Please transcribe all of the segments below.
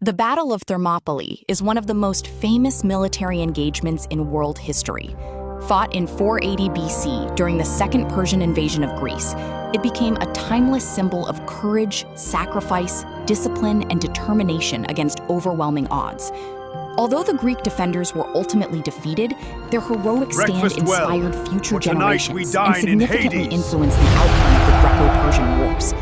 The Battle of Thermopylae is one of the most famous military engagements in world history. Fought in 480 BC during the Second Persian invasion of Greece, it became a timeless symbol of courage, sacrifice, discipline, and determination against overwhelming odds. Although the Greek defenders were ultimately defeated, their heroic stand inspired future generations and significantly influenced the outcome of the Greco-Persian Wars.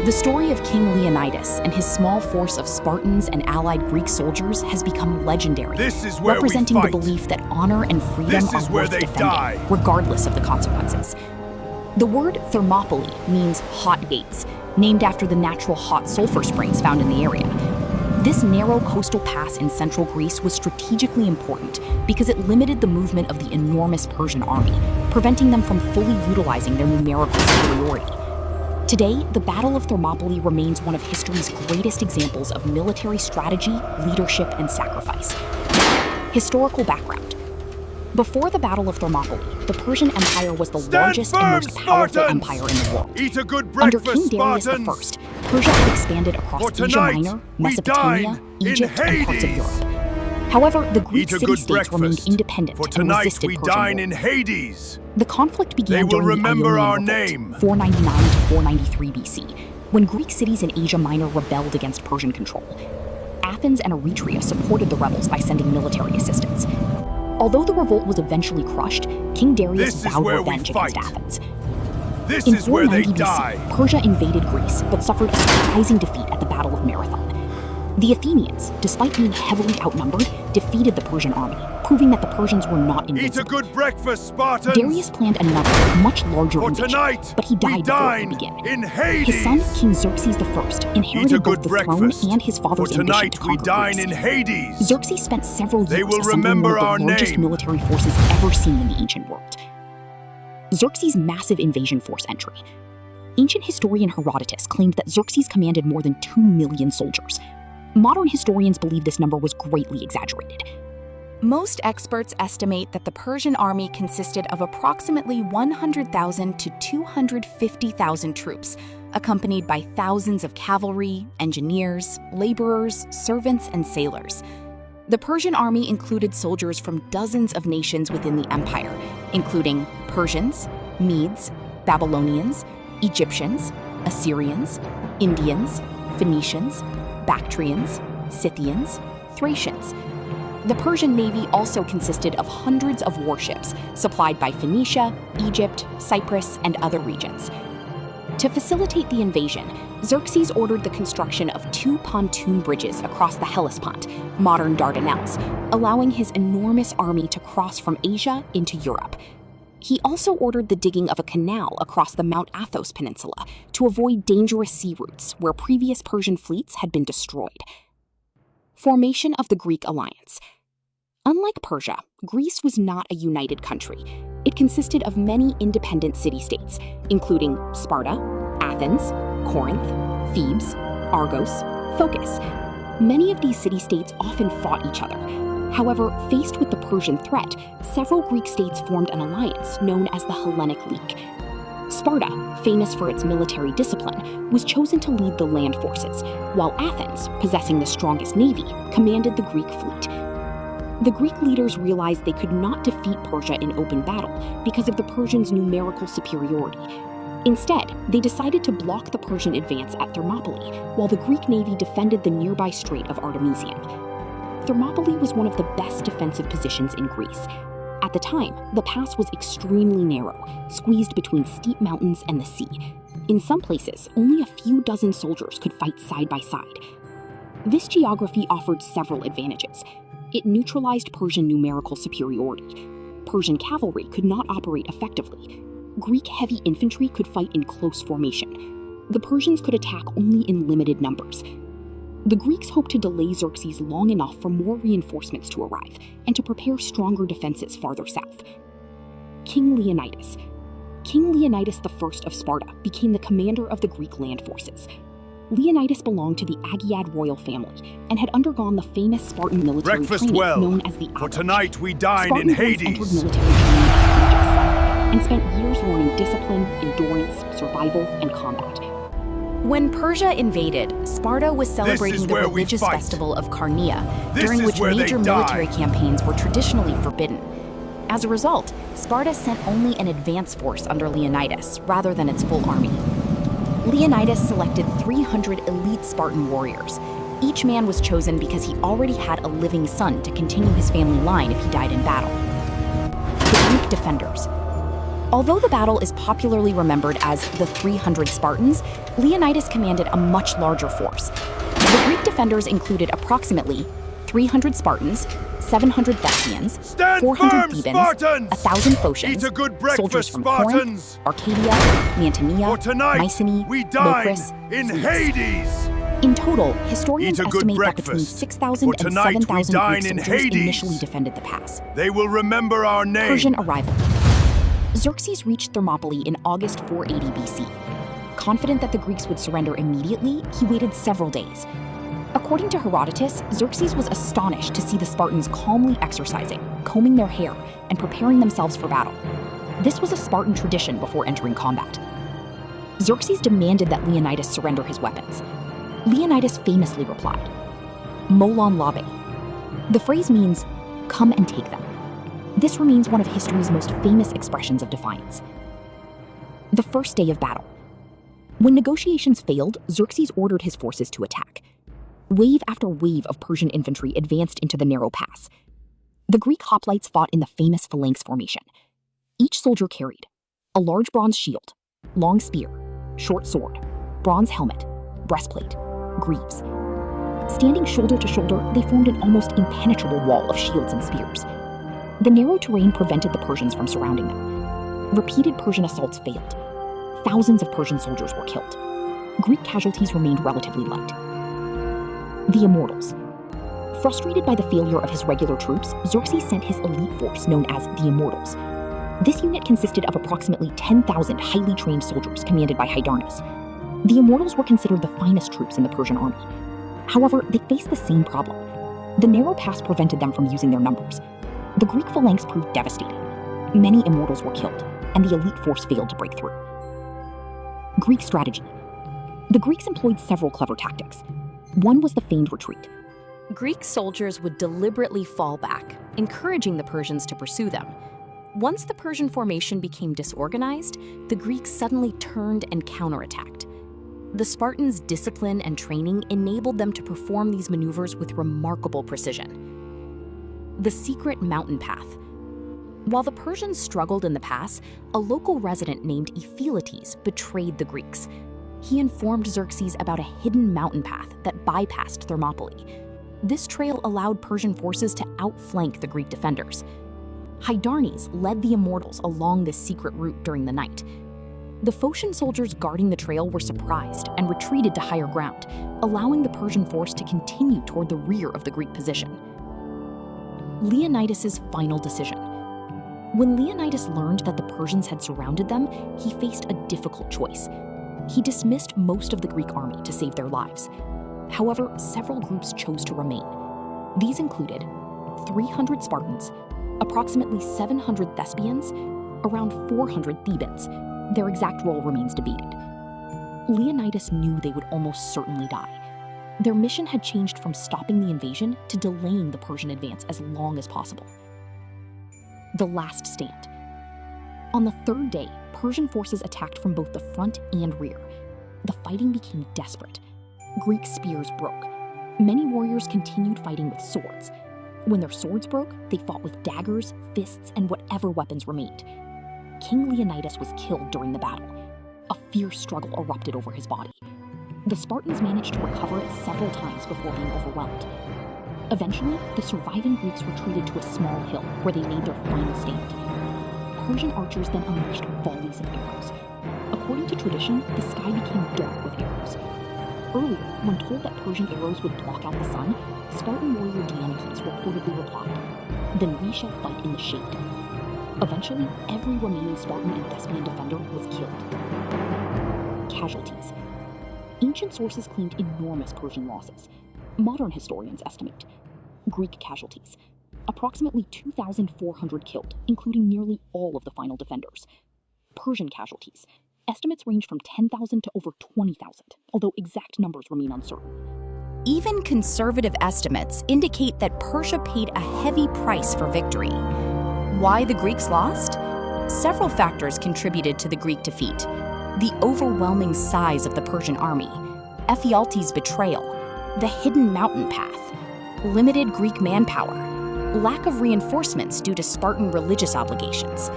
The story of King Leonidas and his small force of Spartans and allied Greek soldiers has become legendary, representing the belief that honor and freedom are worth defending, regardless of the consequences. The word Thermopylae means hot gates, named after the natural hot sulfur springs found in the area. This narrow coastal pass in central Greece was strategically important because it limited the movement of the enormous Persian army, preventing them from fully utilizing their numerical superiority. Today, the Battle of Thermopylae remains one of history's greatest examples of military strategy, leadership, and sacrifice. Historical background. Before the Battle of Thermopylae, the Persian Empire was the largest and most powerful empire in the world. Under King Darius I, Persia had expanded across Asia Minor, Mesopotamia, Egypt, and parts of Europe. However, the Greek city-states remained independent and resisted Persian rule. The conflict began during the Ionian Revolt, 499 to 493 BC, when Greek cities in Asia Minor rebelled against Persian control. Athens and Eretria supported the rebels by sending military assistance. Although the revolt was eventually crushed, King Darius vowed revenge against Athens. In 490 BC, Persia invaded Greece, but suffered a surprising defeat at the Battle of Marathon. The Athenians, despite being heavily outnumbered, defeated the Persian army, proving that the Persians were not invincible. Eat a good breakfast, Spartans! Darius planned another, much larger invasion, but he died before it began. His son, King Xerxes I, inherited both the throne and his father's ambition to conquer Greece. Xerxes spent several years assembling one of the largest military forces ever seen in the ancient world. Xerxes' massive invasion force entry. Ancient historian Herodotus claimed that Xerxes commanded more than 2 million soldiers. Modern historians believe this number was greatly exaggerated. Most experts estimate that the Persian army consisted of approximately 100,000 to 250,000 troops, accompanied by thousands of cavalry, engineers, laborers, servants, and sailors. The Persian army included soldiers from dozens of nations within the empire, including Persians, Medes, Babylonians, Egyptians, Assyrians, Indians, Phoenicians, Bactrians, Scythians, Thracians. The Persian navy also consisted of hundreds of warships supplied by Phoenicia, Egypt, Cyprus, and other regions. To facilitate the invasion, Xerxes ordered the construction of 2 pontoon bridges across the Hellespont, modern Dardanelles, allowing his enormous army to cross from Asia into Europe. He also ordered the digging of a canal across the Mount Athos Peninsula to avoid dangerous sea routes where previous Persian fleets had been destroyed. Formation of the Greek alliance. Unlike Persia, Greece was not a united country. It consisted of many independent city-states, including Sparta, Athens, Corinth, Thebes, Argos, Phocis. Many of these city-states often fought each other. However, faced with the Persian threat, several Greek states formed an alliance known as the Hellenic League. Sparta, famous for its military discipline, was chosen to lead the land forces, while Athens, possessing the strongest navy, commanded the Greek fleet. The Greek leaders realized they could not defeat Persia in open battle because of the Persians' numerical superiority. Instead, they decided to block the Persian advance at Thermopylae, while the Greek navy defended the nearby Strait of Artemisium. Thermopylae was one of the best defensive positions in Greece. At the time, the pass was extremely narrow, squeezed between steep mountains and the sea. In some places, only a few dozen soldiers could fight side by side. This geography offered several advantages. It neutralized Persian numerical superiority. Persian cavalry could not operate effectively. Greek heavy infantry could fight in close formation. The Persians could attack only in limited numbers. The Greeks hoped to delay Xerxes long enough for more reinforcements to arrive and to prepare stronger defenses farther south. King Leonidas. King Leonidas I of Sparta became the commander of the Greek land forces. Leonidas belonged to the Agiad royal family and had undergone the famous Spartan military training known as the for tonight we dine in Hades. Entered military training at age 7 and spent years learning discipline, endurance, survival, and combat. When Persia invaded, Sparta was celebrating the religious festival of Carnea, during which major military campaigns were traditionally forbidden. As a result, Sparta sent only an advance force under Leonidas, rather than its full army. Leonidas selected 300 elite Spartan warriors. Each man was chosen because he already had a living son to continue his family line if he died in battle. The Greek defenders. Although the battle is popularly remembered as the 300 Spartans, Leonidas commanded a much larger force. The Greek defenders included approximately 300 Spartans, 700 Thespians, 400 Thebans, Spartans! 1,000 Phocians, Eat a good breakfast, soldiers from Spartans! Corinth, Arcadia, Mantinea, For tonight, Mycenae, we dine Locris, in Thebes. Hades! In total, historians Eat a good estimate that between breakfast. 6,000 For and tonight, we 7,000 dine Greek in soldiers Hades. initially defended the pass. They will remember our name. Persian arrival. Xerxes reached Thermopylae in August 480 BC. Confident that the Greeks would surrender immediately, he waited several days. According to Herodotus, Xerxes was astonished to see the Spartans calmly exercising, combing their hair, and preparing themselves for battle. This was a Spartan tradition before entering combat. Xerxes demanded that Leonidas surrender his weapons. Leonidas famously replied, "Molon labe." The phrase means, "Come and take them." This remains one of history's most famous expressions of defiance. The first day of battle. When negotiations failed, Xerxes ordered his forces to attack. Wave after wave of Persian infantry advanced into the narrow pass. The Greek hoplites fought in the famous phalanx formation. Each soldier carried a large bronze shield, long spear, short sword, bronze helmet, breastplate, greaves. Standing shoulder to shoulder, they formed an almost impenetrable wall of shields and spears. The narrow terrain prevented the Persians from surrounding them. Repeated Persian assaults failed. Thousands of Persian soldiers were killed. Greek casualties remained relatively light. The Immortals. Frustrated by the failure of his regular troops, Xerxes sent his elite force known as the Immortals. This unit consisted of approximately 10,000 highly trained soldiers commanded by Hydarnes. The Immortals were considered the finest troops in the Persian army. However, they faced the same problem. The narrow pass prevented them from using their numbers. The Greek phalanx proved devastating. Many Immortals were killed, and the elite force failed to break through. Greek strategy. The Greeks employed several clever tactics. One was the feigned retreat. Greek soldiers would deliberately fall back, encouraging the Persians to pursue them. Once the Persian formation became disorganized, the Greeks suddenly turned and counterattacked. The Spartans' discipline and training enabled them to perform these maneuvers with remarkable precision. The secret mountain path. While the Persians struggled in the pass, a local resident named Ephialtes betrayed the Greeks. He informed Xerxes about a hidden mountain path that bypassed Thermopylae. This trail allowed Persian forces to outflank the Greek defenders. Hydarnes led the Immortals along this secret route during the night. The Phocian soldiers guarding the trail were surprised and retreated to higher ground, allowing the Persian force to continue toward the rear of the Greek position. Leonidas's final decision. When Leonidas learned that the Persians had surrounded them, he faced a difficult choice. He dismissed most of the Greek army to save their lives. However, several groups chose to remain. These included 300 Spartans, approximately 700 Thespians, around 400 Thebans. Their exact role remains debated. Leonidas knew they would almost certainly die. Their mission had changed from stopping the invasion to delaying the Persian advance as long as possible. The last stand. On the third day, Persian forces attacked from both the front and rear. The fighting became desperate. Greek spears broke. Many warriors continued fighting with swords. When their swords broke, they fought with daggers, fists, and whatever weapons remained. King Leonidas was killed during the battle. A fierce struggle erupted over his body. The Spartans managed to recover it several times before being overwhelmed. Eventually, the surviving Greeks retreated to a small hill where they made their final stand. Persian archers then unleashed volleys of arrows. According to tradition, the sky became dark with arrows. Earlier, when told that Persian arrows would block out the sun, Spartan warrior Deioneus reportedly replied, "Then we shall fight in the shade." Eventually, every remaining Spartan and Thespian defender was killed. Casualties. Ancient sources claimed enormous Persian losses. Modern historians estimate Greek casualties. Approximately 2,400 killed, including nearly all of the final defenders. Persian casualties. Estimates range from 10,000 to over 20,000, although exact numbers remain uncertain. Even conservative estimates indicate that Persia paid a heavy price for victory. Why the Greeks lost? Several factors contributed to the Greek defeat. The overwhelming size of the Persian army, Ephialtes' betrayal, the hidden mountain path, limited Greek manpower, lack of reinforcements due to Spartan religious obligations.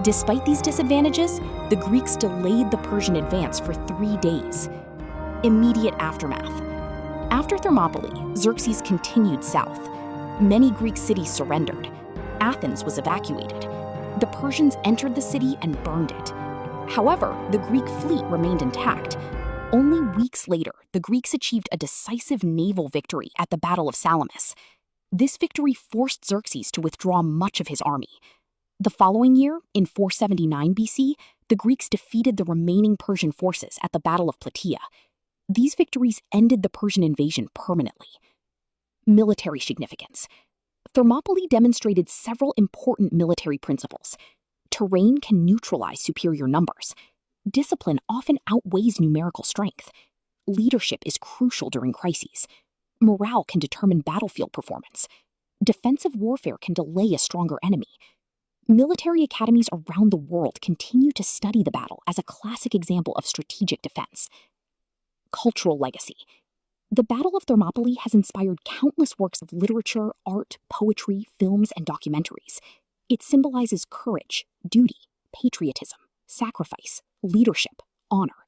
Despite these disadvantages, the Greeks delayed the Persian advance for 3 days. Immediate aftermath. After Thermopylae, Xerxes continued south. Many Greek cities surrendered. Athens was evacuated. The Persians entered the city and burned it. However, the Greek fleet remained intact. Only weeks later, the Greeks achieved a decisive naval victory at the Battle of Salamis. This victory forced Xerxes to withdraw much of his army. The following year, in 479 BC, the Greeks defeated the remaining Persian forces at the Battle of Plataea. These victories ended the Persian invasion permanently. Military significance. Thermopylae demonstrated several important military principles. Terrain can neutralize superior numbers. Discipline often outweighs numerical strength. Leadership is crucial during crises. Morale can determine battlefield performance. Defensive warfare can delay a stronger enemy. Military academies around the world continue to study the battle as a classic example of strategic defense. Cultural legacy. The Battle of Thermopylae has inspired countless works of literature, art, poetry, films, and documentaries. It symbolizes courage, duty, patriotism, sacrifice, leadership, honor.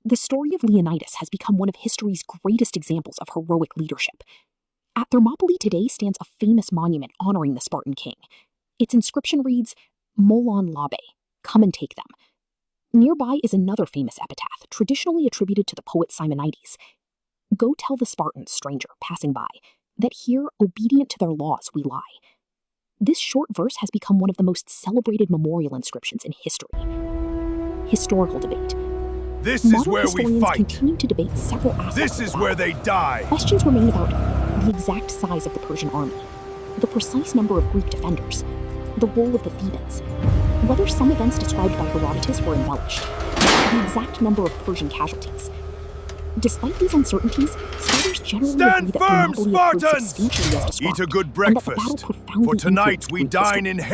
The story of Leonidas has become one of history's greatest examples of heroic leadership. At Thermopylae today stands a famous monument honoring the Spartan king. Its inscription reads, "Molon Labe, come and take them." Nearby is another famous epitaph, traditionally attributed to the poet Simonides. "Go tell the Spartans, stranger, passing by, that here, obedient to their laws, we lie." This short verse has become one of the most celebrated memorial inscriptions in history. Historical debate. This is Modern where we historians fight. continue to debate several aspects This of the is battle. where they die. Questions remain about the exact size of the Persian army, the precise number of Greek defenders, the role of the Thebans, whether some events described by Herodotus were embellished, the exact number of Persian casualties. Despite these uncertainties, scholars generally Stand agree that firm, Thermopylae occurred Spartans! substantially as described, Eat a good and that the battle breakfast, profoundly for tonight influenced we Greek dine history. in haste.